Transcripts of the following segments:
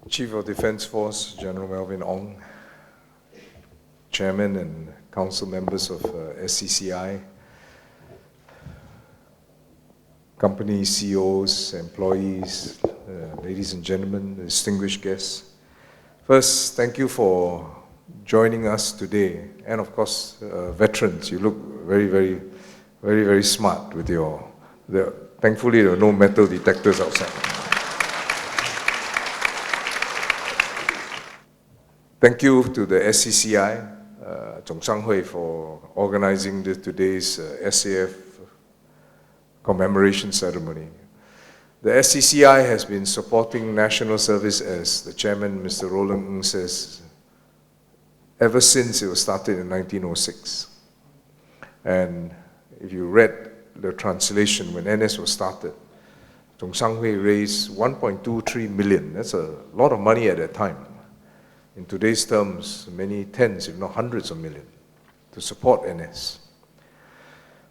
Chief of Defence Force, General Melvin Ong, Chairman and Council members of SCCI, company CEOs, employees, ladies and gentlemen, distinguished guests. First, thank you for joining us today. And of course, veterans, you look very smart with thankfully there are no metal detectors outside. Thank you to the SCCI, Zhong Sang Hui, for organizing today's SAF commemoration ceremony. The SCCI has been supporting national service, as the chairman, Mr. Roland Ng, says, ever since it was started in 1906. And if you read the translation, when NS was started, Zhong Sang Hui raised 1.23 million. That's a lot of money at that time. In today's terms, many tens, if not hundreds of millions, to support NS.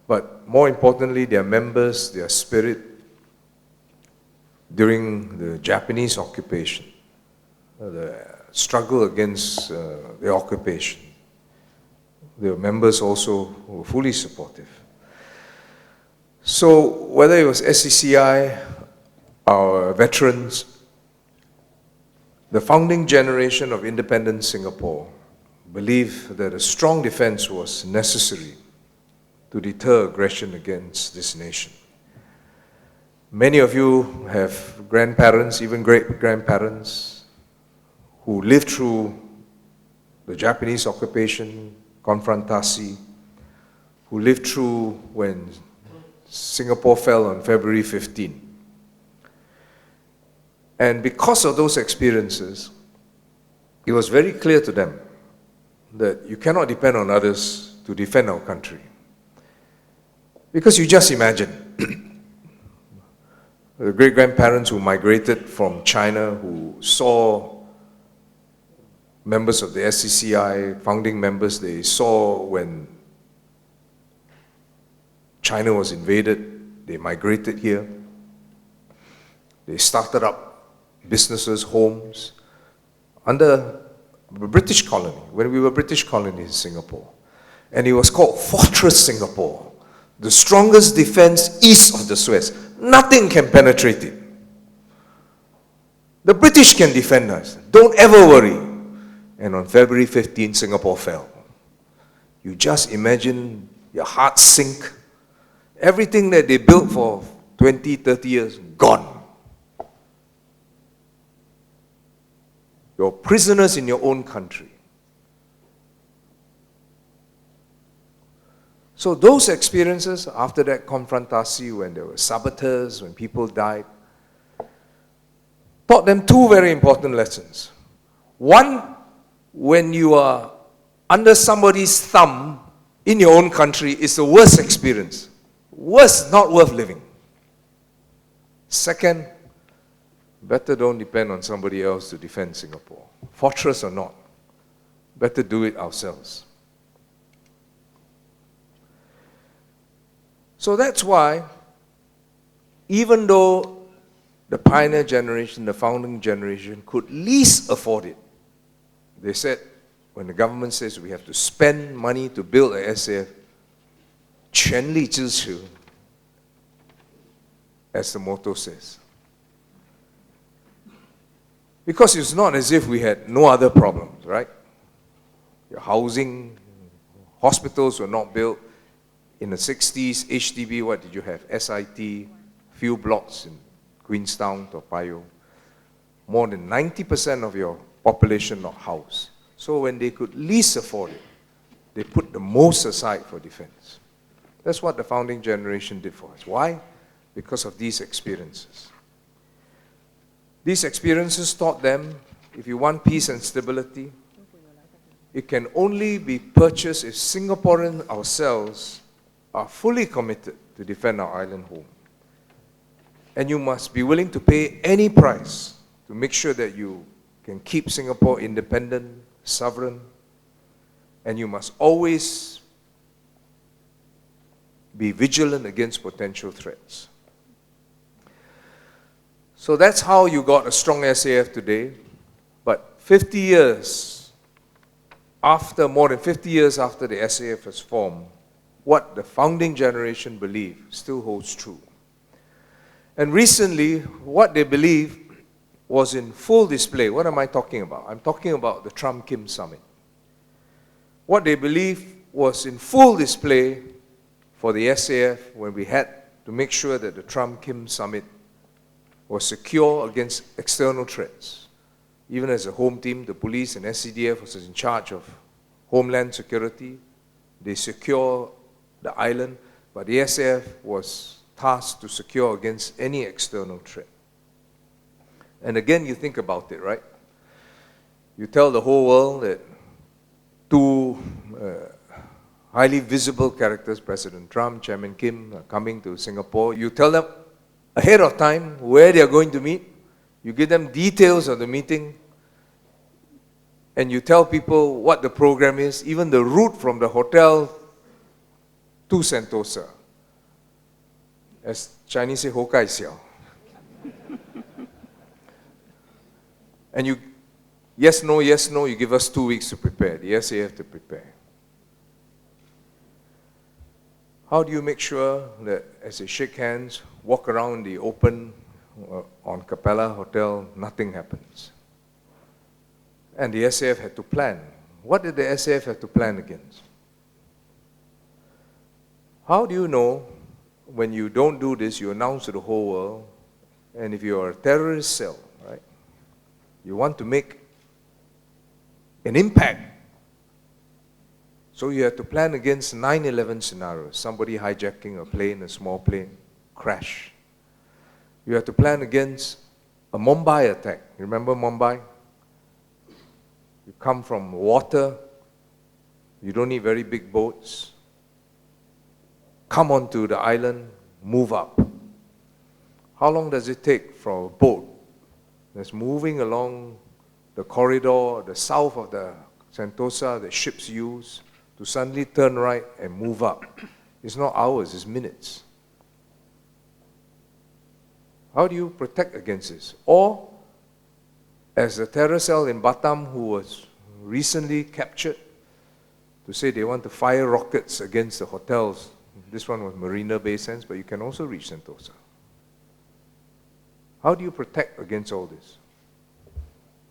But more importantly, their members, their spirit during the Japanese occupation, the struggle against the occupation. Their members also were fully supportive. So whether it was SCCI, our veterans, the founding generation of independent Singapore believed that a strong defense was necessary to deter aggression against this nation. Many of you have grandparents, even great-grandparents, who lived through the Japanese occupation, confrontasi, who lived through when Singapore fell on February 15. And because of those experiences, it was very clear to them that you cannot depend on others to defend our country. Because you just imagine, the great-grandparents who migrated from China, who saw members of the SCCI, founding members, they saw when China was invaded, they migrated here. They started up businesses, homes, under the British colony, when we were British colony in Singapore. And it was called Fortress Singapore, the strongest defense east of the Suez. Nothing can penetrate it. The British can defend us. Don't ever worry. And on February 15, Singapore fell. You just imagine your heart sink. Everything that they built for 20, 30 years, gone. You're prisoners in your own country. So those experiences, after that confrontasi, when there were saboteurs, when people died, taught them two very important lessons. One, when you are under somebody's thumb in your own country, is the worst experience. Worst, not worth living. Second, better don't depend on somebody else to defend Singapore. Fortress or not, better do it ourselves. So that's why, even though the pioneer generation, the founding generation, could least afford it, they said, when the government says we have to spend money to build a SAF, 全力支持, as the motto says. Because it's not as if we had no other problems, right? Your housing, hospitals were not built. In the 60s, HDB, what did you have? SIT, few blocks in Queenstown, Toa Payoh. More than 90% of your population not housed. So when they could least afford it, they put the most aside for defense. That's what the founding generation did for us. Why? Because of these experiences. These experiences taught them, if you want peace and stability, it can only be purchased if Singaporeans ourselves are fully committed to defend our island home. And you must be willing to pay any price to make sure that you can keep Singapore independent, sovereign, and you must always be vigilant against potential threats. So that's how you got a strong SAF today. 50 years after, more than 50 years after the SAF was formed, what the founding generation believed still holds true. And recently, what they believe was in full display. What am I talking about? I'm talking about the Trump-Kim summit. What they believe was in full display for the SAF when we had to make sure that the Trump-Kim summit was secure against external threats. Even as a home team, the police and SCDF was in charge of homeland security. They secure the island, but the SAF was tasked to secure against any external threat. And again, you think about it, right? You tell the whole world that two highly visible characters, President Trump, Chairman Kim, are coming to Singapore. You tell them ahead of time where they are going to meet. You give them details of the meeting. And you tell people what the program is, even the route from the hotel to Sentosa. As Chinese say, ho kai xiao. And you, yes, no, you give us 2 weeks to prepare, the SAF to prepare. How do you make sure that as they shake hands, walk around the open on Capella Hotel, nothing happens? And the SAF had to plan. What did the SAF have to plan against? How do you know when you don't do this, you announce to the whole world, and if you are a terrorist cell, right, you want to make an impact. So you have to plan against 9/11 scenarios. Somebody hijacking a plane, a small plane, crash. You have to plan against a Mumbai attack. You remember Mumbai? You come from water, you don't need very big boats. Come onto the island, move up. How long does it take for a boat that's moving along the corridor, the south of the Sentosa that ships use, to suddenly turn right and move up? It's not hours, it's minutes. How do you protect against this? Or, as the terror cell in Batam, who was recently captured, to say they want to fire rockets against the hotels. This one was Marina Bay Sands, but you can also reach Sentosa. How do you protect against all this?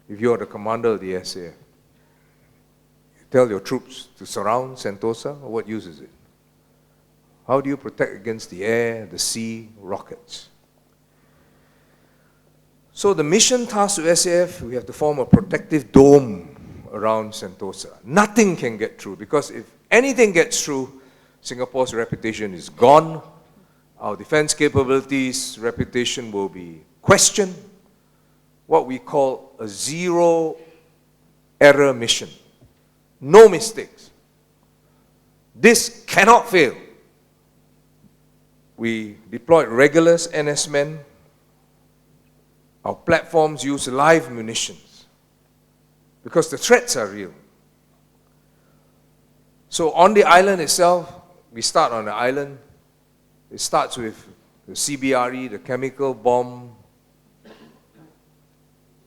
If you are the commander of the SAF, you tell your troops to surround Sentosa, what use is it? How do you protect against the air, the sea, rockets? So the mission task to SAF, we have to form a protective dome around Sentosa. Nothing can get through, because if anything gets through, Singapore's reputation is gone. Our defense capabilities, reputation will be questioned. What we call a zero-error mission. No mistakes. This cannot fail. We deployed regulars, NSmen. Our platforms use live munitions because the threats are real. So on the island itself, we start on the island. It starts with the CBRE, the chemical bomb,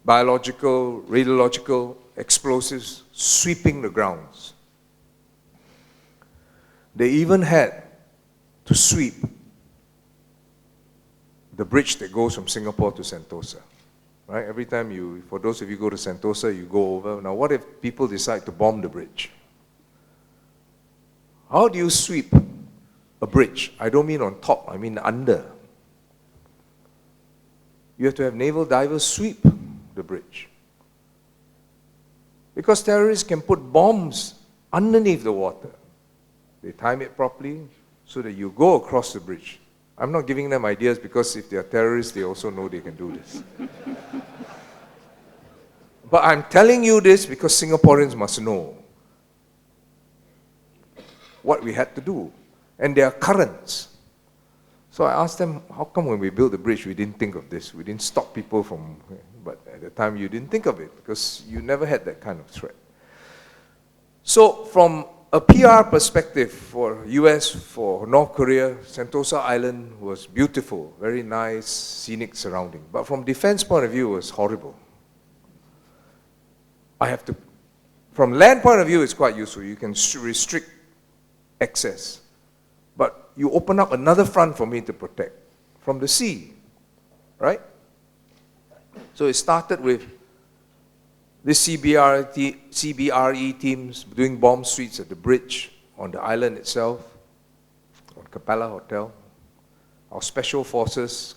biological, radiological explosives sweeping the grounds. They even had to sweep the bridge that goes from Singapore to Sentosa. Right? Every time you, for those of you who go to Sentosa, you go over. Now what if people decide to bomb the bridge? How do you sweep a bridge? I don't mean on top, I mean under. You have to have naval divers sweep the bridge. Because terrorists can put bombs underneath the water. They time it properly so that you go across the bridge. I'm not giving them ideas because if they are terrorists, they also know they can do this. But I'm telling you this because Singaporeans must know what we had to do. And there are currents. So I asked them, how come when we built the bridge, we didn't think of this? We didn't stop people from, but at the time you didn't think of it because you never had that kind of threat. So from a PR perspective for US, for North Korea, Sentosa Island was beautiful, very nice, scenic surrounding. But from defense point of view, it was horrible. I have to, from land point of view, it's quite useful. You can restrict access. But you open up another front for me to protect from the sea, right? So it started with this CBRE teams doing bomb suites at the bridge, on the island itself, on Capella Hotel. Our special forces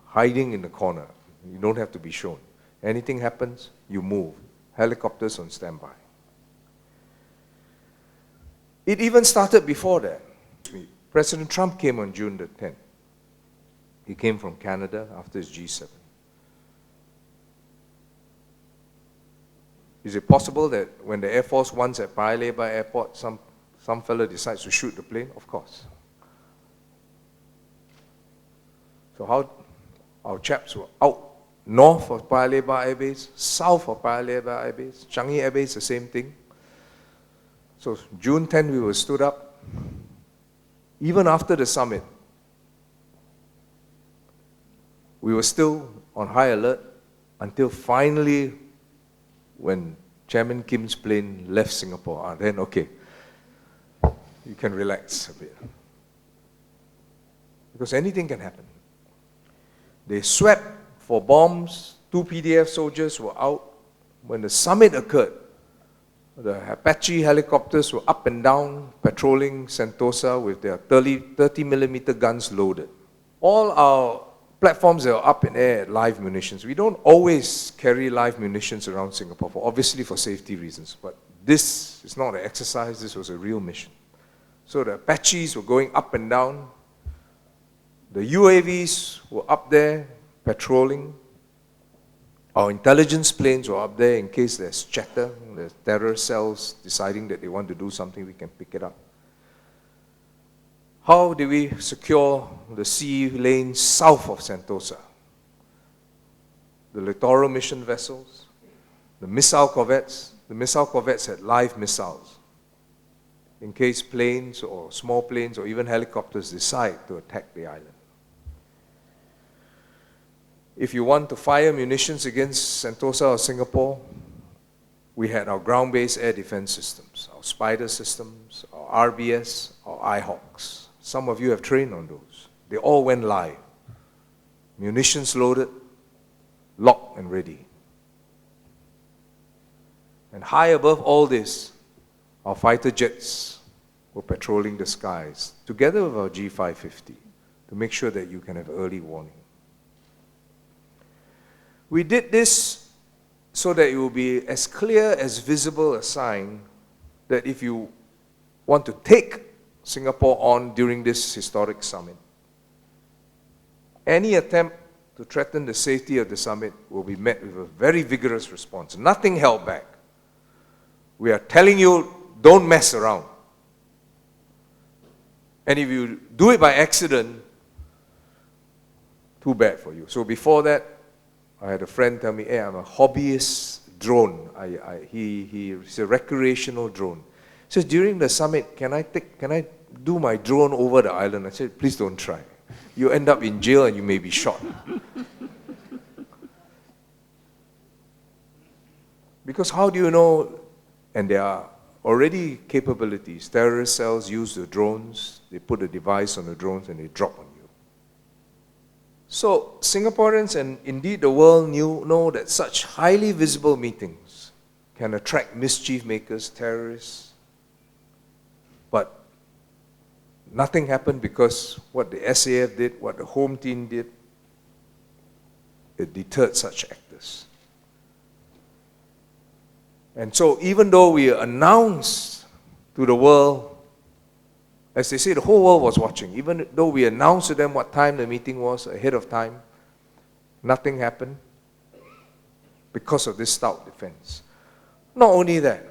hiding in the corner. You don't have to be shown. Anything happens, you move. Helicopters on standby. It even started before that. President Trump came on June the 10th. He came from Canada after his G7. Is it possible that when the Air Force One's at Paya Lebar Airport, some fellow decides to shoot the plane? Of course. So how our chaps were out north of Paya Lebar Air Base, south of Paya Lebar Air Base, Changi Air Base, the same thing. So June 10, we were stood up. Even after the summit, we were still on high alert until finally when Chairman Kim's plane left Singapore. Then okay, you can relax a bit. Because anything can happen. They swept for bombs. 2 PDF soldiers were out. When the summit occurred, the Apache helicopters were up and down, patrolling Sentosa with their 30mm guns loaded. All our platforms are up in air at live munitions. We don't always carry live munitions around Singapore, obviously for safety reasons. But this is not an exercise, this was a real mission. So the Apaches were going up and down. The UAVs were up there patrolling. Our intelligence planes were up there in case there's chatter, there's terror cells deciding that they want to do something, we can pick it up. How do we secure the sea lanes south of Sentosa? The littoral mission vessels, the missile corvettes. The missile corvettes had live missiles in case planes or small planes or even helicopters decide to attack the island. If you want to fire munitions against Sentosa or Singapore, we had our ground-based air defense systems, our Spider systems, our RBS, our IHawks. Some of you have trained on those. They all went live. Munitions loaded, locked and ready. And high above all this, our fighter jets were patrolling the skies, together with our G550, to make sure that you can have early warning. We did this so that it will be as clear as visible a sign that if you want to take Singapore on during this historic summit, any attempt to threaten the safety of the summit will be met with a very vigorous response. Nothing held back. We are telling you, don't mess around. And if you do it by accident, too bad for you. So before that, I had a friend tell me, hey, I'm a hobbyist drone. He's a recreational drone. He says, during the summit, can I do my drone over the island? I said, please don't try. You end up in jail and you may be shot. Because how do you know? And there are already capabilities. Terrorist cells use the drones. They put a device on the drones and they drop on you. So Singaporeans and indeed the world know that such highly visible meetings can attract mischief makers, terrorists. But nothing happened because what the SAF did, what the home team did, it deterred such actors. And so even though we announced to the world, as they say, the whole world was watching, even though we announced to them what time the meeting was ahead of time, nothing happened because of this stout defense. Not only that,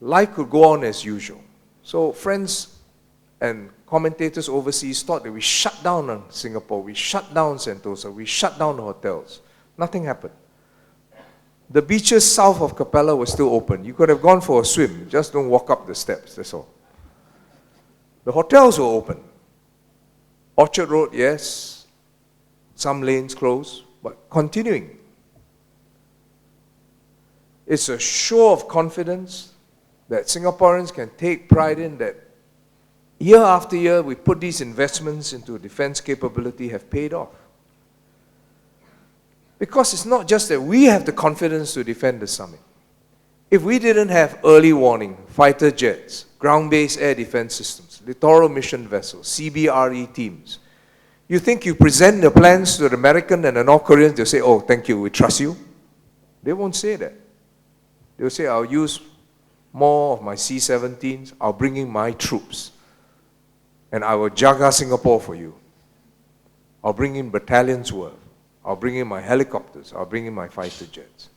life could go on as usual. So friends and commentators overseas thought that we shut down Singapore, we shut down Sentosa, we shut down the hotels. Nothing happened. The beaches south of Capella were still open. You could have gone for a swim, just don't walk up the steps, that's all. The hotels were open. Orchard Road, yes, some lanes closed, but continuing. It's a show of confidence that Singaporeans can take pride in, that year after year we put these investments into defense capability have paid off. Because it's not just that we have the confidence to defend the summit. If we didn't have early warning, fighter jets, ground-based air defense systems, littoral mission vessels, CBRE teams, you think you present the plans to the American and the North Koreans, they'll say, oh, thank you, we trust you. They won't say that. They'll say, I'll use more of my C-17s, I'll bring in my troops, and I will jaga Singapore for you. I'll bring in battalions worth. I'll bring in my helicopters. I'll bring in my fighter jets.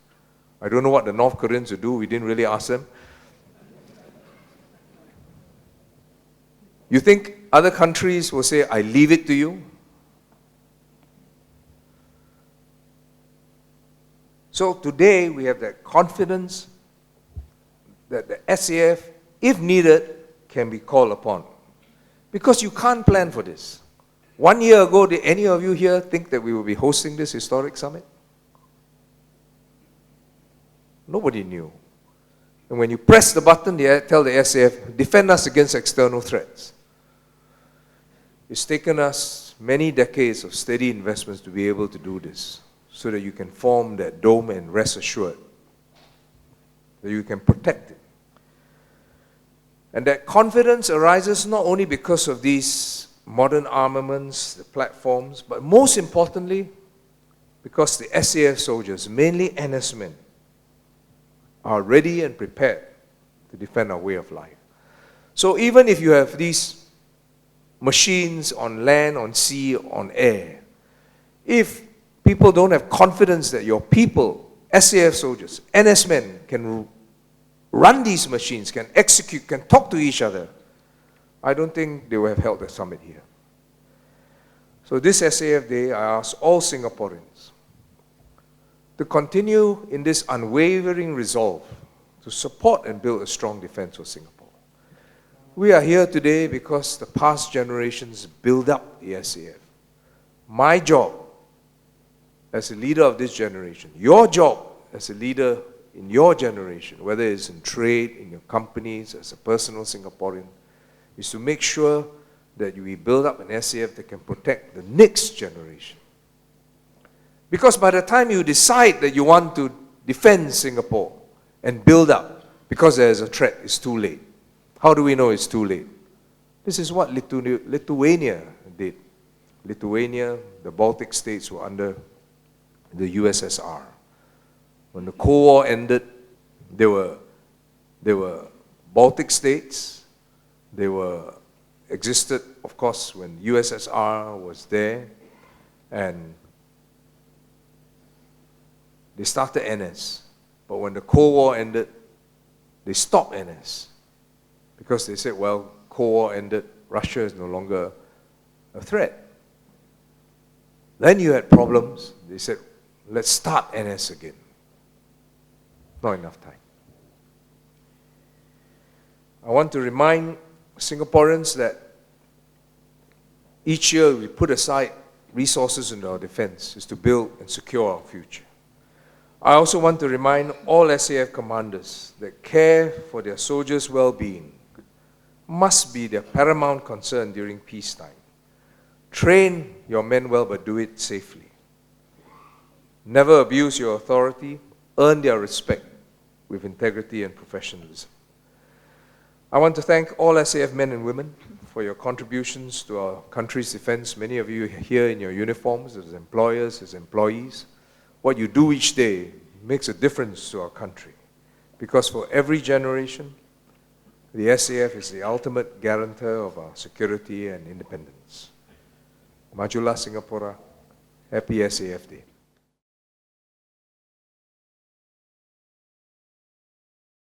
I don't know what the North Koreans will do. We didn't really ask them. You think other countries will say, I leave it to you? So today we have that confidence that the SAF, if needed, can be called upon. Because you can't plan for this. 1 year ago, did any of you here think that we will be hosting this historic summit? Nobody knew. And when you press the button, they tell the SAF, defend us against external threats. It's taken us many decades of steady investments to be able to do this, so that you can form that dome and rest assured that you can protect it. And that confidence arises not only because of these modern armaments, the platforms, but most importantly, because the SAF soldiers, mainly NSmen, are ready and prepared to defend our way of life. So even if you have these machines on land, on sea, on air, if people don't have confidence that your people, SAF soldiers, NSmen, can run these machines, can execute, can talk to each other, I don't think they will have held the summit here. So this SAF Day, I ask all Singaporeans to continue in this unwavering resolve to support and build a strong defense for Singapore. We are here today because the past generations build up the SAF. My job as a leader of this generation, your job as a leader in your generation, whether it's in trade, in your companies, as a personal Singaporean, is to make sure that we build up an SAF that can protect the next generation. Because by the time you decide that you want to defend Singapore and build up, because there is a threat, it's too late. How do we know it's too late? This is what Lithuania did. Lithuania, the Baltic states were under the USSR. When the Cold War ended, there were Baltic states. They existed, of course, when USSR was there, and they started NS. But when the Cold War ended, they stopped NS. Because they said, well, Cold War ended, Russia is no longer a threat. Then you had problems. They said, let's start NS again. Not enough time. I want to remind Singaporeans that each year we put aside resources in our defense is to build and secure our future. I also want to remind all SAF commanders that care for their soldiers' well-being must be their paramount concern during peacetime. Train your men well, but do it safely. Never abuse your authority. Earn their respect with integrity and professionalism. I want to thank all SAF men and women for your contributions to our country's defense. Many of you here in your uniforms as employers, as employees. What you do each day makes a difference to our country. Because for every generation, the SAF is the ultimate guarantor of our security and independence. Majulah Singapura. Happy SAF Day.